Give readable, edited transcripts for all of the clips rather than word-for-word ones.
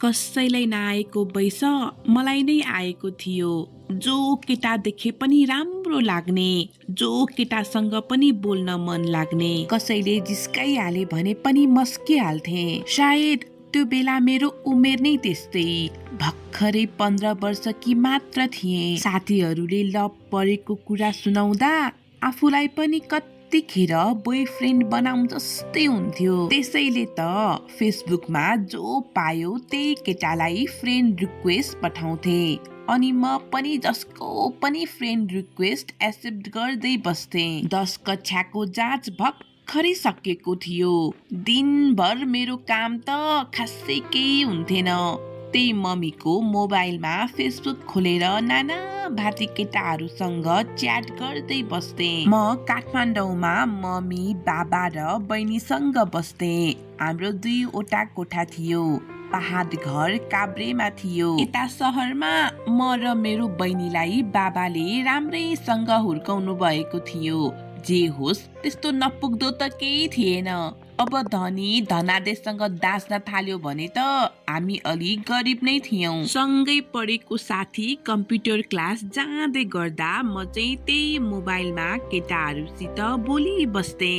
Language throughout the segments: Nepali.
कसैलाई नआएको वैश मलाई नै आएको थियो। जो केटा देखे पनि राम्रो लाग्ने, जो केटासँग पनि बोल्न मन लाग्ने, कसैले जिस्काइहाले भने पनि मस्किहाल्थे। सायद त्यो बेला मेरो उमेर नै त्यस्तै, भर्खरै 15 वर्षकी मात्र थिएँ। साथीहरूले लभ परेको कुरा सुनाउँदा आफूलाई पनि कतिखेर बोयफ्रेन्ड बनाउँ जस्तै हुन्थ्यो। त्यसैले त फेसबुकमा जो पायो त्यही केटालाई फ्रेन्ड रिक्वेस्ट पठाउँथे, अनि म पनि जसको पनि फ्रेन्ड रिक्वेस्ट एक्सेप्ट गर्दै बस्थे। 10 कक्षाको जाँच भर्खरै सकेको थियो। दिनभर मेरो काम त खासै केही हुन्थेन। त्यही मम्मीको मोबाइलमा फेसबुक खोलेर नाना भाती केटाहरूसँग च्याट गर्दै बस्थे। म काठमाडौँमा मम्मी, बाबा र बहिनीसँग बस्थे। हाम्रो 2वटा कोठा थियो। पहाड घर काभ्रेमा थियो। यता सहरमा म र मेरो बहिनीलाई बाबाले राम्रैसँग हुर्काउनु भएको थियो। जे होस् त्यस्तो नपुग्दो त केही थिएन। अब धनी धनादेशसँग दाच्न थाल्यो भने त हामी अलि गरिब नै थियौं। सँगै पढेको साथी कम्प्युटर क्लास जाँदै गर्दा म चाहिँ त्यही मोबाइलमा केटाहरूसित बोली बस्थे।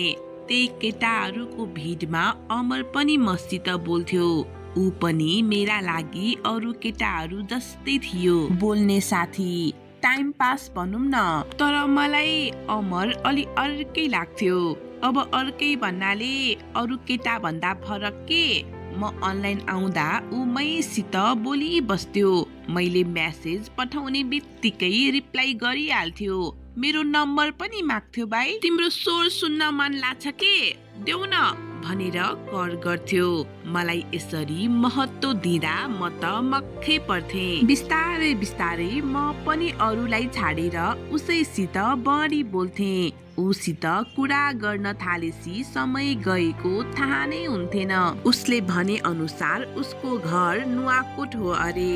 त्यही केटाहरूको भिडमा अमर पनि मसित बोल्थ्यो। ऊ पनि मेरा लागि अरू केटाहरू जस्तै थियो, बोल्ने साथी, टाइम पास भनौँ न। तर मलाई अमर अलि अर्कै लाग्थ्यो। अब अर्कै भन्नाले अरू केटा भन्दा फरक के, म अनलाइन आउँदा ऊ मैसित बोली बस्थ्यो। मैले म्यासेज पठाउने बित्तिकै रिप्लाई गरिहाल्थ्यो। मेरो नम्बर पनि माग्थ्यो। भाइ तिम्रो स्वर सुन्न मन लाग्छ के, देऊ न भनेर कर गर्थ्यो। मलाई यसरी महत्त्व दिँदा म त मक्खै पर्थे। बिस्तारै बिस्तारै म पनि अरूलाई छाडेर उसैसित बढी बोल्थे। उसित कुरा गर्न थालेसी समय गएको थाहा नै हुन्थेन। उसले भने अनुसार उसको घर नुवाकोट हो अरे।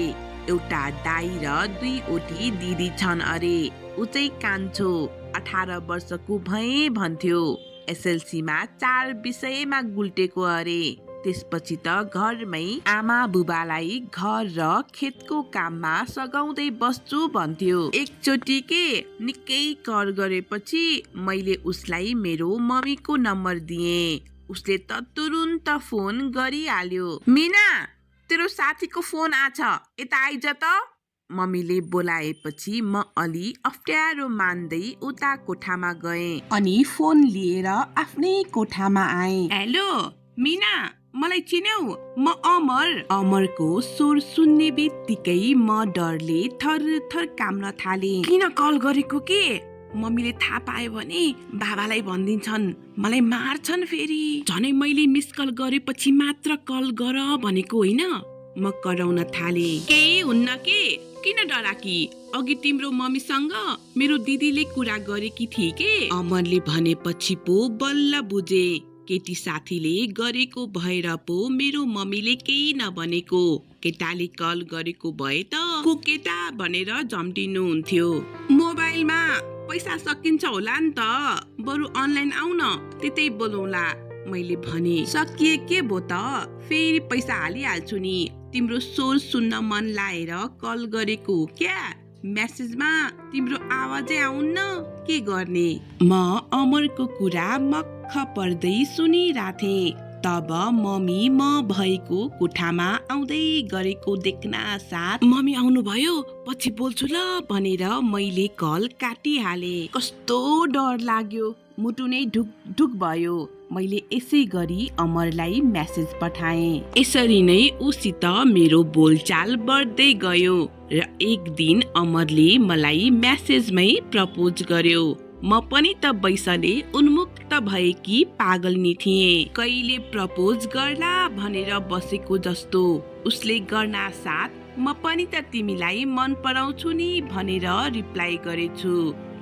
एउटा दाइ र 2वटी दिदी छन् अरे। ऊ चाहिँ कान्छो, 18 वर्षको भए भन्थ्यो। एसएलसीमा 4 विषयमा गुल्टेको अरे। त्यसपछि त घरमै आमा बुबालाई घर र खेतको काममा सघाउँदै बस्छु भन्थ्यो। एकचोटि के निकै कर गरेपछि मैले उसलाई मेरो मम्मीको नम्बर दिएँ। उसले त तुरुन्त फोन गरिहाल्यो। मिना, तेरो साथीको फोन आछ, यता आइज त। मम्मीले बोलाएपछि म अलि अप्ठ्यारो मान्दै उता कोठामा गएँ अनि फोन लिएर आफ्नै कोठामा आएँ। हेलो मिना, मलाई चिन्यौ? म अमर। अमरको स्वर सुन्ने बित्तिकै म डरले थरथर काम्न थाले। किन कल गरेको के? मम्मीले थाहा पायो भने बाबालाई भनिदिन्छन्, मलाई मार्छन् फेरि। झनै मैले मिस कल गरेपछि मात्र कल गर भनेको होइन। म कराउन थाले। केही हुन्न के, किन डराकी? अघि तिम्रो मम्मीसँग मेरो दिदीले कुरा गरेकी थिए के? अमरले भनेपछि पो बल्ल बुझे। केटी साथीले गरेको भएर पो मेरो मम्मीले केही नभनेको। केटाले कल गरेको भए त को केटा भनेर झम्टिनु हुन्थ्यो। मोबाइलमा पैसा सकिन्छ होला नि त, बरु अनलाइन आउ न, त्यतै बोलौला। मैले भने सकिए के भो त, फेरि पैसा हालिहाल्छु नि। तिम्रो स्वर सुन्न मन लाएर कल गरेको हो क्या? म्यासेजमा तिम्रो आवाजै आउन्न, के गर्ने? म अमरको कुरा मक्ख पर्दै सुनिराथे। तब मम्मी म भएको कोठामा आउँदै गरेको देख्न साथ मम्मी आउनुभयो, पछि बोल्छु ल भनेर मैले कल काटिहाले। कस्तो डर लाग्यो, मुटु नै ढुक ढुक भयो। मैले यसै गरी अमरलाई म्यासेज पठाएँ। यसरी नै उसित मेरो बोलचाल बढ्दै गयो र एक दिन अमरले मलाई म्यासेजमै प्रपोज गर्यो। म पनि त वैशले उन्मुक्त भएकी पागलनी थिएँ। कहिले प्रपोज गर्ला भनेर बसेको जस्तो। उसले गर्न साथ म पनि त तिमीलाई मन पराउँछु नि भनेर रिप्लाई गरेछु।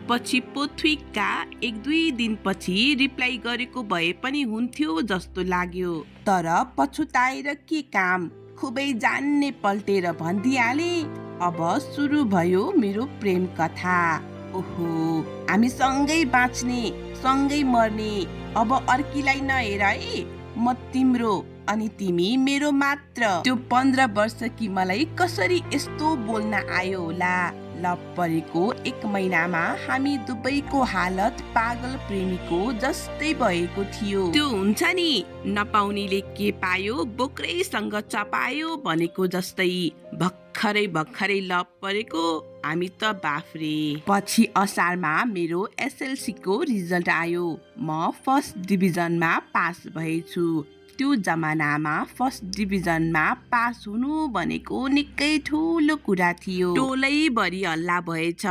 पछि पोथ्विकका 1-2 दिनपछि रिप्लाई गरेको भए पनि हुन्थ्यो जस्तो लाग्यो। तर पछुताएर के काम, खुबै जान्ने पल्टेर भनिदिहाले। अब सुरु भयो मेरो प्रेम कथा। ओहो, हामी सँगै बाँच्ने, सँगै मर्ने। अब अर्कीलाई नहेर है, म तिम्रो अनि तिमी मेरो मात्र। त्यो 15 वर्ष कि मलाई कसरी यस्तो बोल्न आयो होला। लभ परेको 1 महिनामा हामी दुवैको हालत पागल प्रेमीको जस्तै भएको थियो। त्यो हुन्छ नि, नपाउनेले के पायो बोक्रैसँग चपायो भनेको जस्तै भर्खरै लभ परेको हामी त बाफ्रे। पछि असारमा मेरो एसएलसी को रिजल्ट आयो। म फर्स्ट डिभिजनमा पास भएछु। त्यो जमानामा फर्स्ट डिभिजनमा पास हुनु भनेको निकै ठुलो कुरा थियो। टोलैभरि हल्ला भएछ।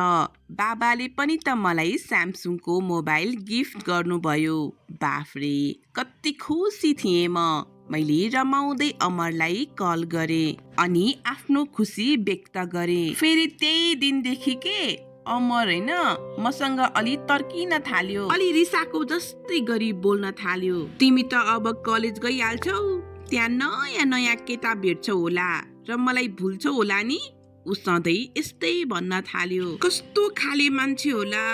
बाबाले पनि त मलाई स्यामसङको मोबाइल गिफ्ट गर्नुभयो। बाफ्रे, कति खुसी थिएँ म। मैले रमाउँदै अमरलाई कल गरे अनि आफ्नो खुसी व्यक्त गरे। फेरि त्यही दिनदेखि के अमर हैन मसँग अलि तर्किन थाल्यो। अलि रिसाको जस्तै गरी बोल्न थाल्यो। तिमी त अब कलेज गइहाल्छौ, त्यहाँ नयाँ नयाँ केटा भेट्छौ होला र मलाई भुल्छौ होला नि। उ सधैँ यस्तै भन्न थाल्यो। कस्तो खाले मान्छे होला,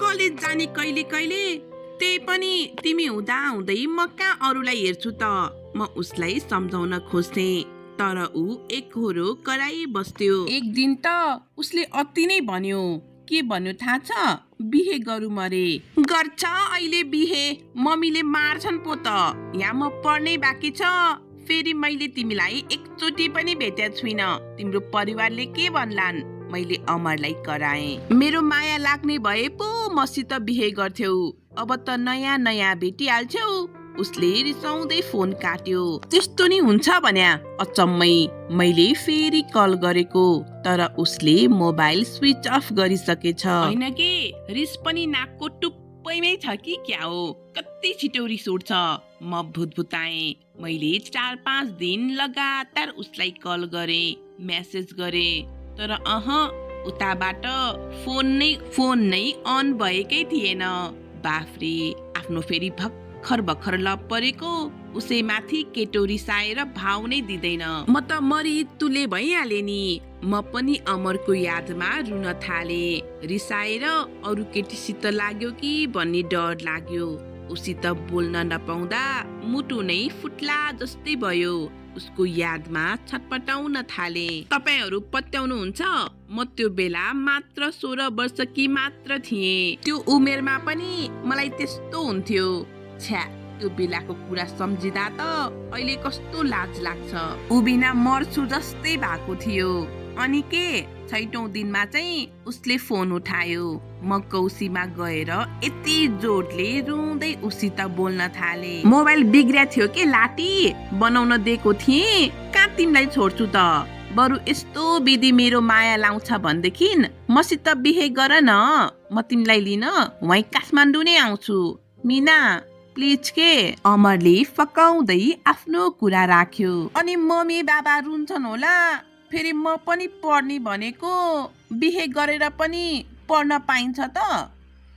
कलेज जाने कहिले कहिले, त्यही पनि तिमी हुँदा हुँदै म कहाँ अरूलाई हेर्छु त। म उसलाई सम्झाउन खोज्थे तर ऊ एकहोरो कराई बस्थ्यो। एक दिन त उसले अति नै भन्यो। के भन्यो थाहा छ? बिहे गरौँ अरे। गर्छ अहिले बिहे, मम्मीले मार्छन् पो त। यहाँ म पढ्नै बाँकी छ। फेरि मैले तिमीलाई एकचोटि पनि भेटेको छुइनँ। तिम्रो परिवारले के भन्लान्? मैले अमरलाई कराएँ। मेरो माया लाग्ने भए पो मसित बिहे गर्थ्यौ। अब त नयाँ नयाँ भेटिहाल्छौ। उसले रिसाउँदै फोन काट्यो। त्यस्तो नि हुन्छ भन्या? अचम्मै। मैले फेरि कल गरेको तर उसले मोबाइल स्विच अफ गरिसकेछ। हैन के, रिस पनि नाकको टुप्पैमै छ कि क्या हो? कति छिटो रिस उठ्छ। म भुतभुताएँ। मैले 4-5 दिन लगातार उसलाई कल गरे, मेसेज गरे तर उताबाट फोन नै अन भएकै थिएन। बाफ्रे, आफ्नो फेरि भर्खर लभ परेको उसैमाथि केटो रिसाएर भाव नै दिँदैन। म त मरितुले भइहाले नि। म पनि अमरको यादमा रुन थाले। रिसाएर अरू केटीसित लाग्यो कि भन्ने डर लाग्यो। उसित बोल्न नपाउँदा मुटु नै फुट्ला जस्तै भयो। उसको यादमा छटपटाउन थाले। तपाईहरू पत्याउनुहुन्छ, म त्यो बेला मात्र 16 वर्ष कि मात्र थिएँ। त्यो उमेरमा पनि मलाई त्यस्तो हुन्थ्यो। छ्या, त्यो बेलाको कुरा सम्झिँदा त अहिले कस्तो लाज लाग्छ। उबिना मर्छु जस्तै भएको थियो। अनि के, 6औं दिनमा चाहिँ उसले फोन उठायो। म कौसीमा गएर यति जोडले रुँदै उसित बोल्न थाले। मोबाइल बिग्रिया थियो के लाटी, बनाउन दिएको थिएँ। कहाँ तिमीलाई छोड्छु त। बरु यस्तो विधि मेरो माया लाउँछ भनेदेखि मसित बिहे गर न। म तिमीलाई लिन वहीँ काठमाडौँ नै आउँछु। मिना प्लिज के। अमरले फकाउँदै आफ्नो कुरा राख्यो। अनि मम्मी बाबा रुन्छन् होला। फेरि म पनि पढ्ने भनेको, बिहे गरेर पनि पढ्न पाइन्छ त?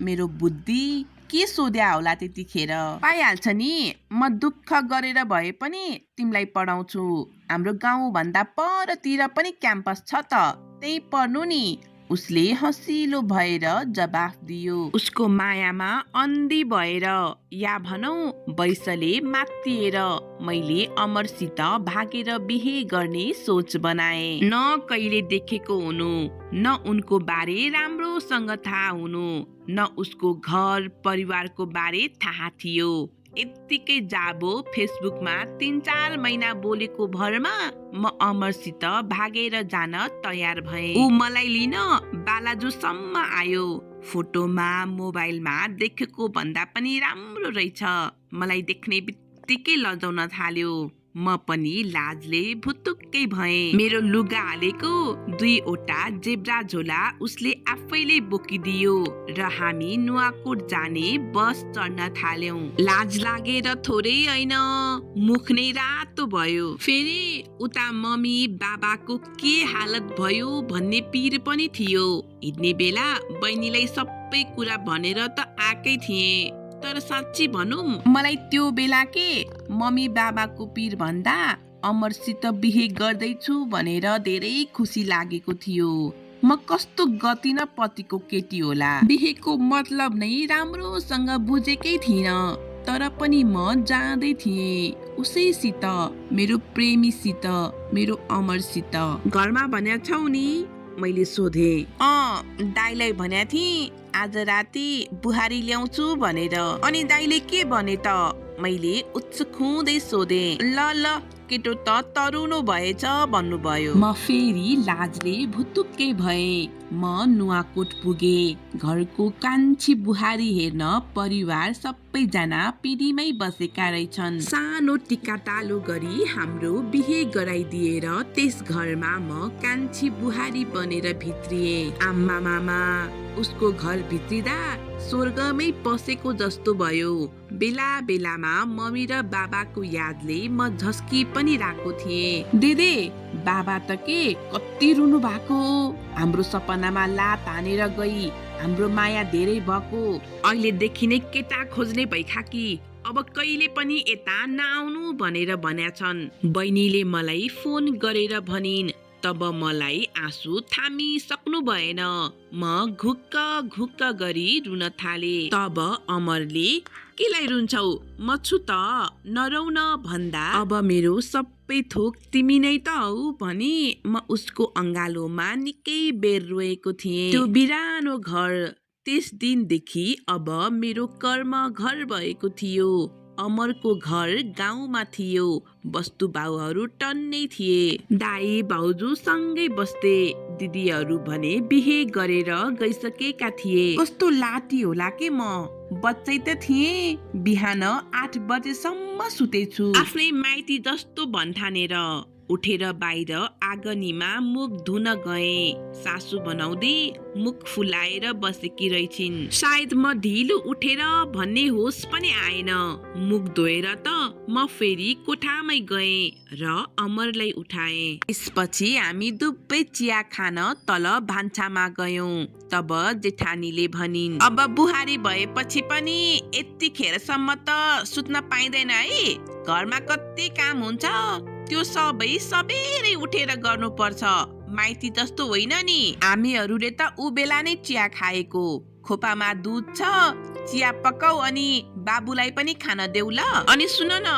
मेरो बुद्धि के सोध्या होला त्यतिखेर। पाइहाल्छ नि, म दुःख गरेर भए पनि तिमीलाई पढाउँछु। हाम्रो गाउँ भन्दा परतिर पनि क्याम्पस छ त, त्यही पढ्नु नि। उसले हँसिलो भएर जवाफ दियो। उसको मायामा अन्धी भएर या भनौँ वैसले मात्तिएर मैले अमरसित भागेर बिहे गर्ने सोच बनाए। न कहिले देखेको हुनु, न उनको बारे राम्रोसँग थाहा हुनु, न उसको घर परिवारको बारे थाहा थियो। यत्तिकै जाबो फेसबुकमा 3-4 महिना बोलेको भरमा म अमरसित भागेर जान तयार भए। ऊ मलाई लिन बालाजुसम्म आयो। फोटोमा मोबाइलमा देखेको भन्दा पनि राम्रो रहेछ। मलाई देख्ने बित्तिकै लजाउन थाल्यो। म पनि लाजले भुतुक्कै भए। मेरो लुगा हालेको 2वटा जेब्रा झोला उसले आफैले बोकिदियो र हामी नुवाकोट जाने बस चढ्न थाल्यौं। लाज लागेर थोरै हैन, मुख नै रातो भयो। फेरि उता मम्मी बाबाको के हालत भयो भन्ने पीर पनि थियो। हिँड्ने बेला बहिनीलाई सबै कुरा भनेर त आकै थिएँ। तर साँच्ची भनौँ, मलाई त्यो बेला के मम्मी बाबाको पीर भन्दा अमरसित बिहे गर्दैछु भनेर धेरै खुसी लागेको थियो। म कस्तो गति न पतिको केटी होला। बिहेको मतलब नै राम्रोसँग बुझेकै थिइनँ। तर पनि म जाँदै थिएँ उसैसित, मेरो प्रेमीसित, मेरो अमरसित। घरमा भन्या छौ नि? मैले सोधे। दाइलाई भन्या थिएँ आज राति बुहारी ल्याउँछु भनेर। अनि दाइले के भने त? मैले उत्सुक हुँदै सोधे। ल केटो त तरुनो भएछ भन्नुभयो। म फेरि लाजले भुतुक्कै भए। म नुवाकोट पुगे। घरको कान्छी बुहारी हेर्न परिवार सबैजना पिँढीमै बसेका रहेछन्। सानो टिका टालो गरी हाम्रो बिहे गराइदिएर त्यस घरमा म कान्छी बुहारी बनेर भित्रिए। आम्मा मामा, उसको घर भित्रिँदा स्वर्गमै पसेको जस्तो भयो। बेला बेलामा मम्मी र बाबाको यादले म झस्की पनि राखेको थिएँ। दिदी, बाबा त के कति रुनु भएको। हाम्रो सपनामा लात हानेर गई, हाम्रो माया धेरै भएको। अहिलेदेखि नै केटा खोज्ने भइखा कि अब कहिले पनि यता नआउनु भनेर भन्या छन्। बहिनीले मलाई फोन गरेर भनिन्। तब मलाई आँसु थामिसक्नु भएन। म घुक्क घुक्क गरी रुन थाले। तब अमरले, केलाई रुन्छौ? म छु त, नरौ न भन्दा, अब मेरो सबै थोक तिमी नै त हौ भनी म उसको अङ्गालोमा निकै बेर रोएको थिएँ। त्यो बिरानो घर त्यस दिनदेखि अब मेरो कर्म घर भएको थियो। अमरको घर गाउँमा थियो। वस्तुभाउहरू टन्नै थिए। दाई भाउजू सँगै बस्थे। दिदीहरू भने बिहे गरेर गइसकेका थिए। कस्तो लाटी होला के म, बच्चै त थिएँ। बिहान 8 बजेसम्म सुतेछु। आफ्नै माइती जस्तो भन्ठानेर उठेर बाहिर आँगनीमा मुख धुन गए। सासु बनाउँदै मुख फुलाएर बसेकी रहेछिन्। सायद म ढिलो उठेर भन्ने होस पनि आएन। मुख धोएर त म फेरि कोठामै गए र अमरलाई उठाए। त्यसपछि हामी दुवै चिया खान तल भान्सामा गयौं। तब जेठानीले भनिन्, अब बुहारी भएपछि पनि यतिखेरसम्म त सुत्न पाइँदैन है। घरमा कति काम हुन्छ, त्यो सबै सबेरै उठेर गर्नुपर्छ। माइती जस्तो होइन नि। हामीहरूले त उ बेला नै चिया खाएको। खोपामा दुध छ, चिया पकाऊ अनि बाबुलाई पनि खान देऊ ल। अनि सुन न,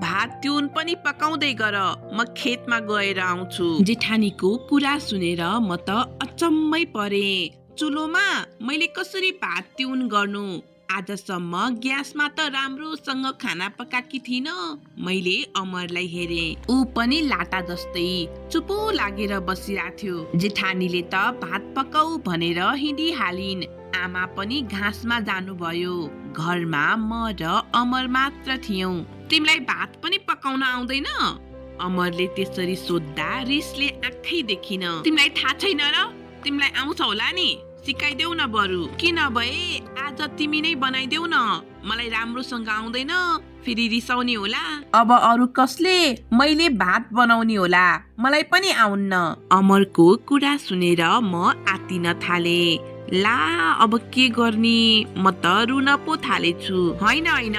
भात तिउन पनि पकाउँदै गर, म खेतमा गएर आउँछु। जेठानीको कुरा सुनेर म त अचम्मै परे। चुलोमा मैले कसरी भात तिउन गर्नु? आजसम्म ग्यासमा त राम्रोसँग खाना पकाकी थिइन। मैले अमरलाई हेरे। ऊ पनि लाटा जस्तै चुपो लागेर बसिराथ्यो। जेठानीले त भात पकाऊ भनेर हिँडिहालिन्। आमा पनि घाँसमा जानुभयो। घरमा म र अमर मात्र थियौं। तिमीलाई भात पनि पकाउन आउँदैन? अमरले त्यसरी सोद्धा रिसले आँखै देखिन। तिमीलाई थाहा छैन र? तिमीलाई आउँछ होला नि, सिकाइदेऊ न बरु। किन भए आज तिमी नै बनाइदेऊ न, मलाई राम्रोसँग आउँदैन, फेरि रिसाउने होला। अब अरू कसले? मैले भात बनाउने होला, मलाई पनि आउन्न। अमरको कुरा सुनेर म आत्तिन थाले। ला अब के गर्ने, म त रुन पो थालेछु। होइन होइन,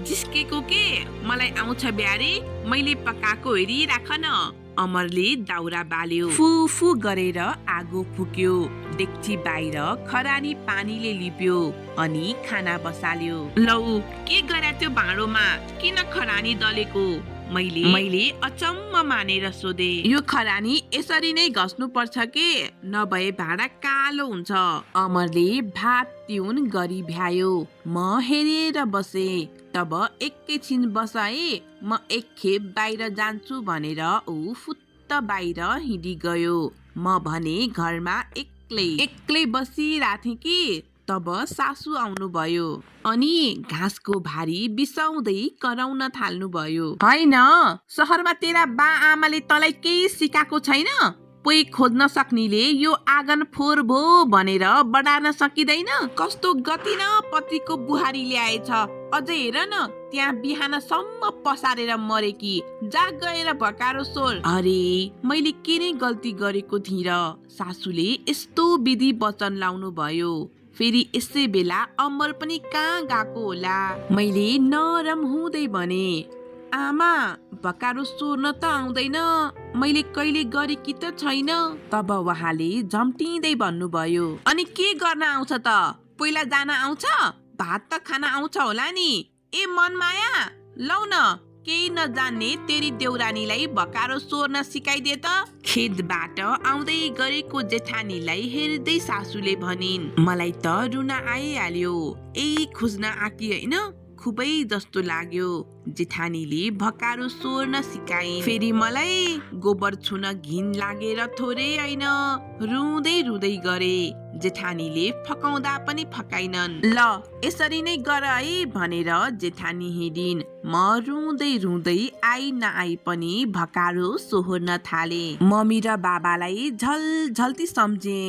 जिस्केको के, मलाई आउँछ ब्यारे, मैले पकाएको हेरिराख न। अमरले दाउरा बाल्यो। फुफु गरेर आगो फुक्यो। डेक्ची बाहिर खरानी पानीले लिप्यो अनि खाना बसाल्यो। लौ, के गरे त्यो भाँडोमा? किन खरानी दलेको? मैले अचम्म मानेर सोधे। यो खरानी यसरी नै घस्नु पर्छ के, नभए भाँडा कालो हुन्छ। अमरले भात तिउन गरी भ्यायो। म हेरेर बसे। तब एकैछिन बसाए। म एक खेप बाहिर जान्छु भनेर ऊ फुत्त बाहिर हिँडी गयो। म भने घरमा एक्लै बसिराथे कि तब सासु आउनुभयो अनि घाँसको भारी बिसाउँदै कराउन थाल्नुभयो। होइन, सहरमा तेरा बा आमाले तँलाई केही सिकाएको छैन? कोही खोज्न सक्नेले यो आँगन फोहोर भो भनेर बढार्न सकिँदैन? कस्तो गति न पतिको बुहारी ल्याएछ। अझै हेर न, त्यहाँ बिहानसम्म पसारेर मरेकी। जा गएर भकारो सोर। अरे, मैले के नै गल्ती गरेको थिएँ र? सासूले यस्तो विधि वचन लाउनु भयो। फेरि यसै बेला अमर पनि कहाँ गएको होला? मैले नरम हुँदै भने, आमा, भकारो सोर्न त आउँदैन, मैले कहिले गरेकी त छैन। तब उहाँले झम्टिँदै भन्नुभयो, अनि के गर्न आउँछ त? पहिला जान आउँछ? भात त खान आउँछ होला नि? ए मनमाया, लौ न केही नजान्ने तेरी देउरानीलाई भकारो सोर्न सिकाइदिए त। खेतबाट आउँदै गरेको जेठानीलाई हेर्दै सासूले भनिन्, मलाई त रुन आइहाल्यो, यही खोज्न आकी होइन, खुबै जस्तो लाग्यो। जेठानीले भकारो सोर्न सिकाइन्। फेरि मलाई गोबर छुन घिन लागेर थोरै होइन, रुँदै रुँदै गरे। जेठानीले फकाउँदा पनि फकाइनन्। ल यसरी नै गर है भनेर जेठानी हिँडिन्। म रुँदै रुँदै आई नआई पनि भकारो सोहोर्न थाले। मम्मी र बाबालाई झल्झल्ती सम्झे।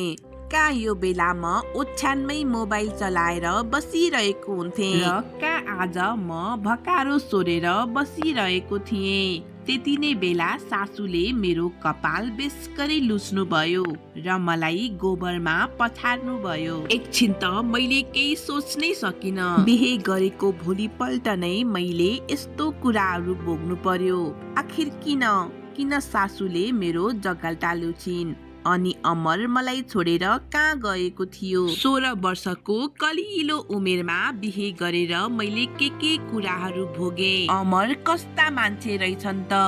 का यो बेलामा ओछ्यानमै मोबाइल चलाएर बसिरहेको हुन्थे र का आज म भकारो सोरेर बसिरहेको थिएँ। त्यति नै बेला सासूले मेरो कपाल बेस्करी लुच्नु भयो र मलाई गोबरमा पछार्नु भयो। एकछिन त मैले केही सोच्नै सकिन। बिहे गरेको भोलिपल्ट नै मैले यस्तो कुराहरू भोग्नु पर्यो। आखिर किन सासूले मेरो जगल्टा लुछिन् अनि अमर मलाई छोडेर कहाँ गएको थियो। 16 वर्षको कलिलो उमेरमा बिहे गरेर मैले के कुराहरू भोगे। अमर कस्ता मान्छे रहेछन् त।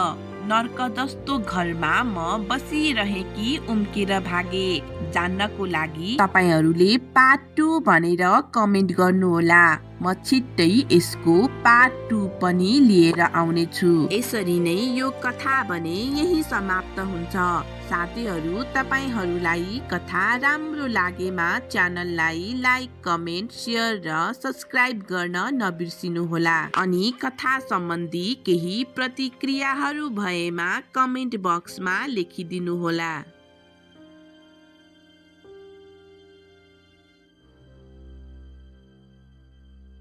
नर्क जस्तो घरमा म बसिरहेकी उम्केर भागे। जान्नको लागि तपाईहरूले पार्ट 2 भनेर कमेन्ट गर्नुहोला। म छिट्टै यसको पार्ट 2 पनि लिएर आउने छु। यसरी नै यो कथा भने यही समाप्त हुन्छ। साथीहरू, तपाईहरूलाई कथा राम्रो लागेमा च्यानललाई लाइक, कमेन्ट, शेयर र सब्स्क्राइब गर्न नबिर्सिनुहोला। अनि कथा सम्बन्धी केही प्रतिक्रियाहरू भएमा कमेन्ट बक्समा लेखिदिनुहोला।